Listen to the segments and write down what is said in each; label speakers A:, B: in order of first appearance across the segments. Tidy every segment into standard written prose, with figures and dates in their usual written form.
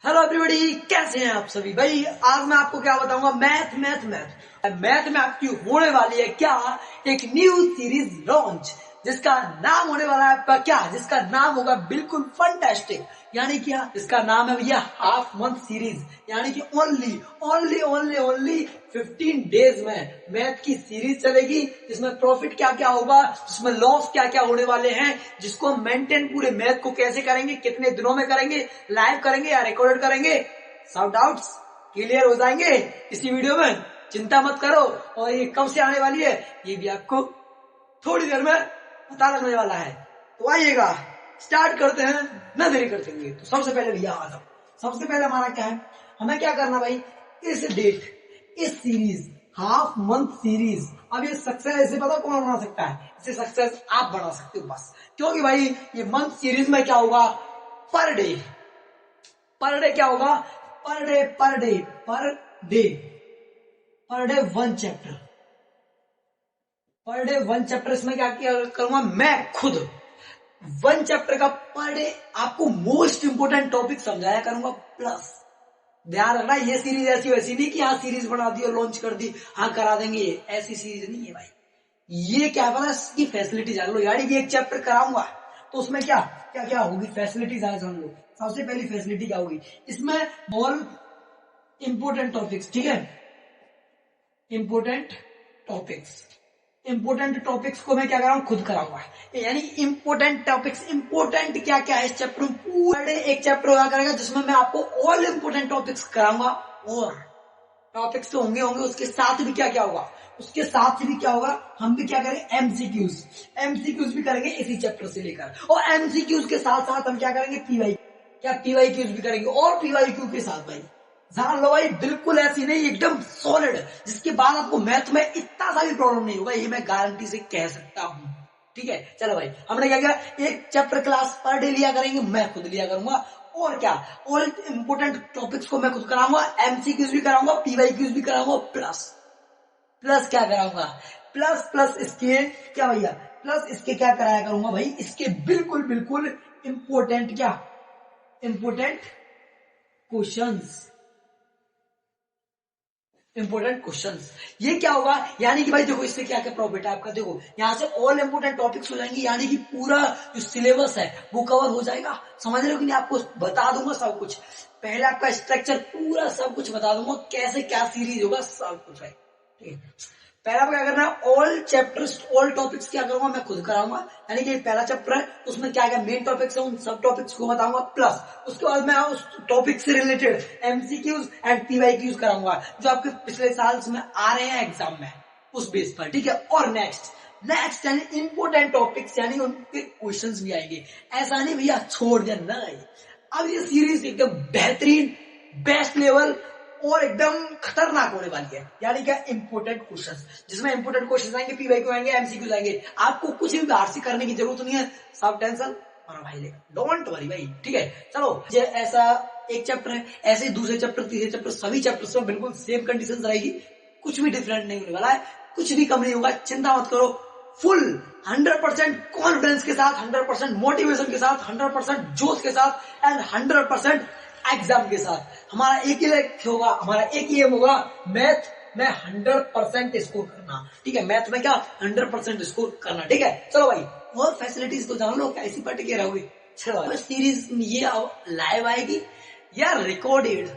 A: Hello everybody, कैसे हैं आप सभी। भाई आज मैं आपको क्या बताऊंगा, मैथ में आपकी होने वाली है क्या, एक न्यू सीरीज लॉन्च, जिसका नाम होने वाला है आपका क्या, जिसका नाम होगा बिल्कुल फंटास्टिक। यानी क्या, इसका नाम है भैया हाफ मंथ सीरीज। यानी कि only only only only 15 days में मैथ की सीरीज चलेगी, जिसमें प्रॉफिट क्या क्या होगा, जिसमें लॉस क्या क्या होने वाले हैं, जिसको हम मेंटेन पूरे मैथ को कैसे करेंगे, कितने दिनों में करेंगे, लाइव करेंगे या रिकॉर्डेड करेंगे, सब डाउट्स क्लियर हो जाएंगे इसी वीडियो में। चिंता मत करो। और ये कब से आने वाली है ये भी आपको थोड़ी देर में पता लगने वाला है। तो आइएगा, स्टार्ट करते हैं, न देरी करते हुए। तो सबसे पहले भैया आ जाओ। सबसे पहले हमारा क्या है, हमें क्या करना भाई, इस डेट, इस सीरीज, हाफ मंथ सीरीज, अब ये सक्सेस ऐसे पता कौन बना सकता है, इसे सक्सेस आप बना सकते हो बस। क्योंकि भाई ये मंथ सीरीज में क्या होगा, पर डे क्या होगा, per day one chapter, per day one chapter. इसमें क्या किया करूंगा मैं खुद, वन चैप्टर का पर डे आपको मोस्ट इंपोर्टेंट टॉपिक समझाया करूंगा। प्लस ध्यान रखना, ये सीरीज ऐसी वैसी नहीं कि हाँ सीरीज बना दी और लॉन्च कर दी, हाँ करा देंगे, ऐसी सीरीज नहीं है भाई। ये क्या पता इसकी फैसिलिटी जान लो। यानी कि एक चैप्टर कराऊंगा तो उसमें क्या क्या क्या होगी, फैसिलिटीज आज जान लो। सबसे पहली फैसिलिटी क्या होगी, इसमें ऑल इंपोर्टेंट टॉपिक्स, ठीक है, इंपोर्टेंट टॉपिक्स को मैं क्या कराऊंगा, खुद कराऊंगा। यानी इंपोर्टेंट टॉपिक्स, इंपोर्टेंट क्या क्या है इस चैप्टर में, पूरे एक चैप्टर होगा करेगा, जिसमें मैं आपको ऑल इंपोर्टेंट टॉपिक्स कराऊंगा। और टॉपिक्स तो होंगे उसके साथ भी क्या क्या होगा, उसके साथ भी क्या होगा, हम भी क्या करेंगे, एमसीक्यूज भी करेंगे इसी चैप्टर से लेकर। और एमसीक्यूज के साथ साथ हम क्या करेंगे, पीवाईक्यूज भी करेंगे। और पीवाईक्यू के साथ भाई जान लो भाई, बिल्कुल ऐसी नहीं, एकदम सॉलिड, जिसके बाद आपको मैथ में इतना सा भी प्रॉब्लम नहीं होगा, ये मैं गारंटी से कह सकता हूं। ठीक है, चलो भाई, हमने क्या किया, एक चैप्टर क्लास पर डे लिया करेंगे, मैं खुद लिया करूंगा। और क्या, ऑल इंपोर्टेंट टॉपिक्स को मैं खुद कराऊंगा, एमसीक्यूज भी कराऊंगा, पीवाईक्यूज भी कराऊंगा। प्लस क्या कराऊंगा, प्लस इसके क्या भैया, प्लस इसके क्या कराया करूंगा भाई, इसके बिल्कुल बिल्कुल इंपोर्टेंट क्या, इंपोर्टेंट क्वेश्चंस। ये क्या होगा, यानी कि भाई देखो इससे क्या क्या प्रॉफिट है आपका, देखो यहाँ से ऑल इंपोर्टेंट टॉपिक्स हो जाएंगे, यानी कि पूरा जो सिलेबस है वो कवर हो जाएगा। समझ रहे हो कि नहीं, आपको बता दूंगा सब कुछ, पहले आपका स्ट्रक्चर पूरा सब कुछ बता दूंगा, कैसे क्या सीरीज होगा सब कुछ है। ठीक है, पहला क्या करना है, ऑल चैप्टर्स ऑल टॉपिक्स क्या करूंगा, मैं खुद कराऊंगा। यानी कि पहला चैप्टर है, उसमें क्या क्या मेन टॉपिक्स है, उन सब टॉपिक्स को बताऊंगा। प्लस उसके बाद मैं उस टॉपिक से रिलेटेड एमसीक्यूज एंड पीवाईक्यूज कराऊंगा, जो आपके पिछले साल में आ रहे हैं एग्जाम में, उस बेस पर। ठीक है, और नेक्स्ट यानी इंपोर्टेंट टॉपिक्स, यानी उनके क्वेश्चंस भी आएंगे। ऐसा नहीं भैया छोड़ दिया, नहीं, अब ये सीरीज एकदम बेहतरीन, बेस्ट लेवल और एकदम खतरनाक होने वाली है। यानी क्या, इंपोर्टेंट क्वेश्चंस, जिसमें इंपोर्टेंट क्वेश्चंस आएंगे, पीवाईक्यू आएंगे, एमसीक्यू आएंगे। आपको कुछ भी बाहर से करने की जरूरत नहीं है, सब टेंशन और भाई लेगा, डोंट वरी भाई। ठीक है, चलो, ये ऐसा एक चैप्टर है, ऐसे दूसरे चैप्टर, तीसरे चैप्टर, सभी चैप्टर्स में बिल्कुल सेम कंडीशन रहेगी, कुछ भी डिफरेंट नहीं होने वाला है, कुछ भी कम नहीं होगा, चिंता मत करो। फुल 100% कॉन्फिडेंस के साथ, 100% मोटिवेशन के साथ, 100% जोश के साथ एंड 100% एग्जाम के साथ। हमारा एक ही लक्ष्य होगा, हमारा एक ही एम होगा, मैथ में 100% स्कोर करना। ठीक है, मैथ में क्या 100% स्कोर करना। ठीक है, चलो भाई, और फैसिलिटीज तो जान लो, कैसी पार्टी रहोगे। चलो, सीरीज ये लाइव आएगी या रिकॉर्डेड,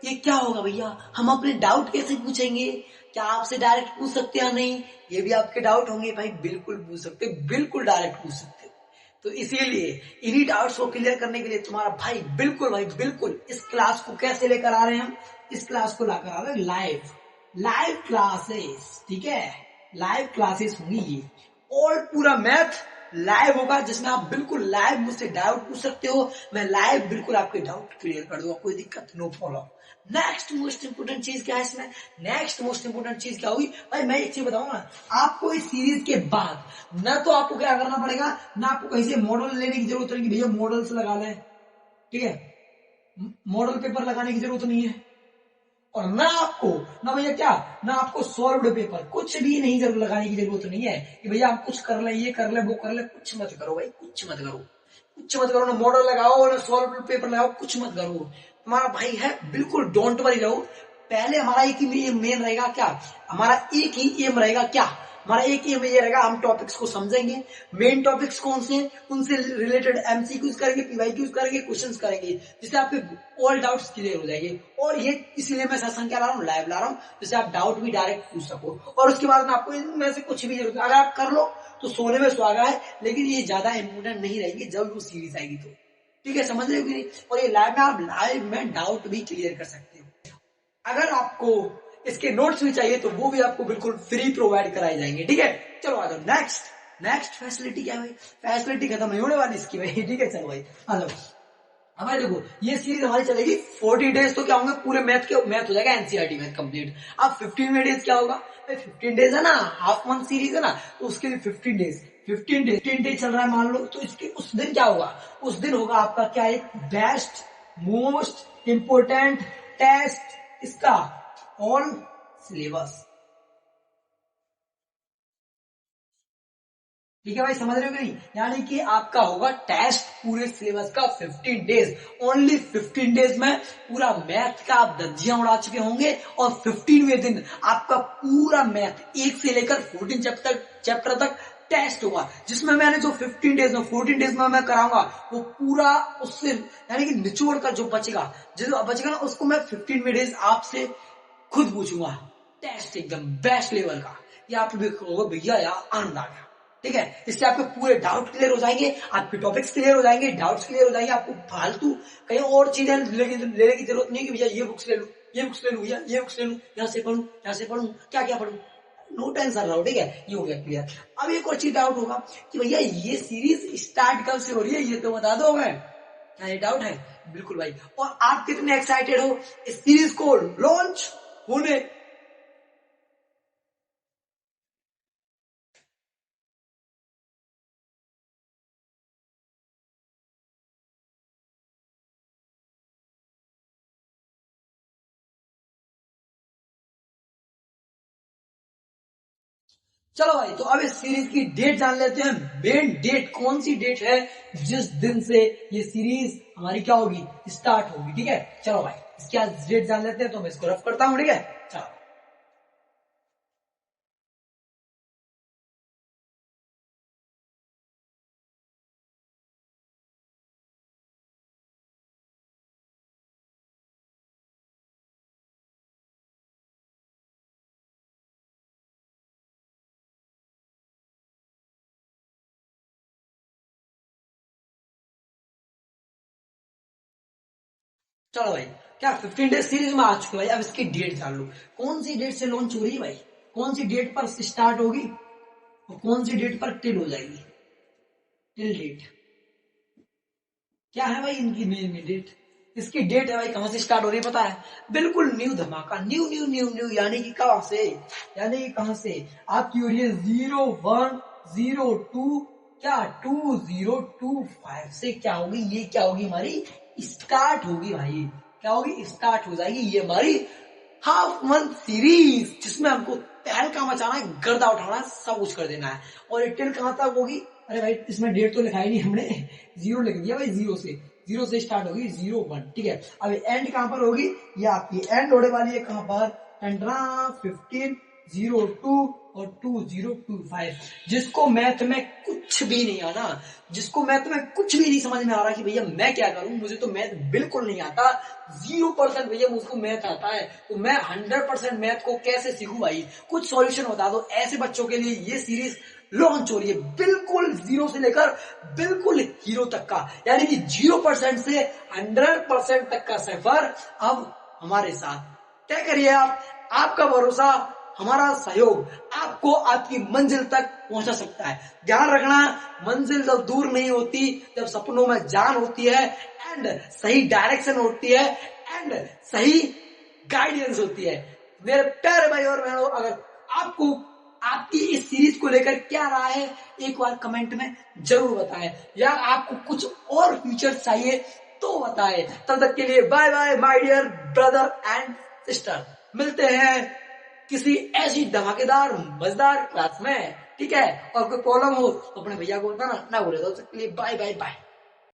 A: ये क्या होगा भैया, हम अपने डाउट कैसे पूछेंगे, क्या आपसे डायरेक्ट पूछ सकते हैं या नहीं, ये भी आपके डाउट होंगे भाई, बिल्कुल पूछ सकते, बिल्कुल डायरेक्ट पूछ सकते। तो इसीलिए इन्हीं डाउट्स को क्लियर करने के लिए तुम्हारा भाई बिल्कुल इस क्लास को कैसे लेकर आ रहे हैं हम, इस क्लास को लाकर आ रहे हैं लाइव क्लासेस। ठीक है, लाइव क्लासेस होंगी ये, और पूरा मैथ लाइव होगा, जिसमें आप बिल्कुल लाइव मुझसे डाउट पूछ सकते हो, मैं लाइव बिल्कुल आपके डाउट क्लियर कर दूंगा, कोई दिक्कत, no problem. Next most important चीज क्या है इसमें, नेक्स्ट मोस्ट इंपोर्टेंट चीज क्या होगी भाई, मैं एक चीज बताऊंगा आपको, इस सीरीज के बाद ना तो आपको क्या करना पड़ेगा, ना आपको कहीं से मॉडल लेने की जरूरत नहीं, भैया मॉडल से लगा लें। ठीक है, मॉडल पेपर लगाने की जरूरत नहीं है, और ना आपको, ना भैया क्या, ना आपको सॉल्व्ड पेपर, कुछ भी नहीं लगाने की जरूरत नहीं है कि भैया आप कुछ कर ले, ये कर ले, वो कर ले, कुछ मत करो भाई, कुछ मत करो। कुछ मत करो, ना मॉडल लगाओ ना सॉल्व पेपर लगाओ, कुछ मत करो। तुम्हारा भाई है, बिल्कुल डोंट वरी रहो। पहले हमारा एक ही मेन रहेगा क्या, हमारा एक ही एम रहेगा क्या, हमारा एक ही एम ये रहेगा, हम टॉपिक्स को समझेंगे। मेन टॉपिक्स कौन से, उनसे रिलेटेड एमसीक्यूज करेंगे, पीवाईक्यूज करेंगे, क्वेश्चंस करेंगे, जिससे आपके ऑल डाउट्स क्लियर हो जाएंगे। और ये इसीलिए मैं सेशन क्या ला रहा हूँ, लाइव ला रहा हूँ, जिससे आप डाउट भी डायरेक्ट पूछ सको। और उसके बाद में आपको इनमें से कुछ भी जरूरत है, अगर आप कर लो तो सोने में सुहागा है, लेकिन ये ज्यादा इंपोर्टेंट नहीं रहेगी जब वो सीरीज आएगी तो। ठीक है, समझ रहे हो कि नहीं। और ये लाइव में आप लाइव में डाउट भी क्लियर कर सकते हो। अगर आपको इसके नोट्स भी चाहिए तो वो भी आपको बिल्कुल फ्री प्रोवाइड कराए जाएंगे। ठीक है, चलो आ जाओ नेक्स्ट फैसिलिटी क्या है भाई, फैसिलिटी खत्म नहीं होने वाली इसकी भाई। ठीक है, चलो भाई आ जाओ। अब भाई देखो, ये सीरीज हमारी चलेगी 40 डेज, तो क्या होंगे पूरे मैथ हो जाएगा एनसीईआरटी मैथ कंप्लीट। अब 15 डेज क्या होगा भाई, 15 डेज है ना, हाफ मंथ सीरीज है ना, तो उसके लिए 15 डेज चल रहा है मान लो, तो इसके उस दिन क्या होगा, उस दिन होगा आपका क्या, एक बेस्ट मोस्ट इंपोर्टेंट टेस्ट, इसका ऑल सिलेबस। ठीक है भाई, समझ रहे हो कि नहीं, यानी कि आपका होगा टेस्ट पूरे सिलेबस का 15 डेज, ओनली 15 डेज में पूरा मैथ का आप धज्जियां उड़ा चुके होंगे। और 15वें दिन आपका पूरा मैथ 1 से लेकर 14 चैप्टर तक टेस्ट होगा, जिसमें मैंने जो 15 डेज में 14 डेज में मैं कराऊंगा वो पूरा उससे यानी कि निचोड़ का जो बचेगा, जो बचेगा ना, उसको मैं 15 डेज आपसे खुद पूछूंगा। टेस्ट एकदम बेस्ट लेवल का, ये आप भी कहोगे भैया यार आनंद आ गया। ठीक है, इससे आपके पूरे डाउट क्लियर हो जाएंगे, आपके टॉपिक्स क्लियर हो जाएंगे, डाउट्स क्लियर हो जाएंगे। आपको फालतू कहीं और चीजें लेने की जरूरत नहीं है कि भैया ये बुक्स ले लूं, ये बुक्स ले लूं, भैया ये बुक्स ले लूं, यहाँ से पढ़ूं, क्या क्या पढ़ूं, नो टेंशन रहो। ठीक है, ये हो गया क्लियर। अब एक और चीज डाउट होगा कि भैया ये सीरीज स्टार्ट कब से हो रही है, ये तो बता दो हमें, क्या ये डाउट है। बिल्कुल भाई, और आप कितने एक्साइटेड हो इस सीरीज को लॉन्च होने। चलो भाई, तो अब इस सीरीज की डेट जान लेते हैं। मेन डेट कौन सी डेट है जिस दिन से ये सीरीज हमारी क्या होगी, स्टार्ट होगी। ठीक है, चलो भाई इसकी आज डेट जान लेते हैं, तो मैं इसको रफ करता हूं। ठीक है, चलो चलो भाई, क्या 15 डेज सीरीज में आ चुके भाई। अब इसकी डेट जान लो, कौन सी डेट से लॉन्च हो रही है भाई, कौन सी डेट पर स्टार्ट होगी और कौन सी डेट पर टिल हो जाएगी। टिल डेट क्या है भाई इनकी मेन में डेट, इसकी डेट है भाई, कहां से स्टार्ट हो रही है पता है, बिल्कुल न्यू धमाका, न्यू न्यू न्यू न्यू, यानी कि कहां से, यानी कि कहां से आपकी हो रही है 0102, क्या 2025 से क्या होगी, ये क्या होगी हमारी स्टार्ट होगी भाई, क्या होगी स्टार्ट हो जाएगी ये हमारी हाफ मंथ सीरीज, जिसमें हमको तहलका मचाना है, गर्दा उठाना है, सब कुछ कर देना है। और ये टिल कहां तक होगी, अरे भाई इसमें डेट तो लिखा ही नहीं हमने, जीरो लिख दिया भाई, जीरो से स्टार्ट होगी 01। ठीक है, अब एंड कहां पर होगी, ये आपकी एंड होने वाली है कहां पर, 1502 और 2025। जिसको मैथ में कुछ भी नहीं आता, जिसको मैथ में कुछ भी नहीं समझ में आ रहा कि भैया मैं क्या करूं, मुझे तो मैथ बिल्कुल नहीं आता, 0% भैया मुझको मैथ आता है, तो मैं 100% मैथ को कैसे सीखूं भाई, कुछ सॉल्यूशन बता दो। ऐसे बच्चों के लिए ये सीरीज लॉन्च हो रही है, बिल्कुल जीरो से लेकर बिल्कुल हीरो तक का, यानी कि 0% से 100% तक का सफर अब हमारे साथ तय करिए आप। आपका भरोसा, हमारा सहयोग आपको आपकी मंजिल तक पहुंचा सकता है। ध्यान रखना, मंजिल जब दूर नहीं होती, जब सपनों में जान होती है, एंड सही डायरेक्शन होती है, एंड सही गाइडेंस होती है। मेरे प्यारे भाई और बहनों, अगर आपको आपकी इस सीरीज को लेकर क्या राय है, एक बार कमेंट में जरूर बताएं, या आपको कुछ और फीचर्स चाहिए तो बताएं। तब तक के लिए bye bye my dear brother and sister, मिलते हैं किसी ऐसी धमाकेदार मजेदार क्लास में। ठीक है, और कोई प्रॉब्लम हो तो अपने भैया को बताना, ना बोले तो बाय बाय बाय।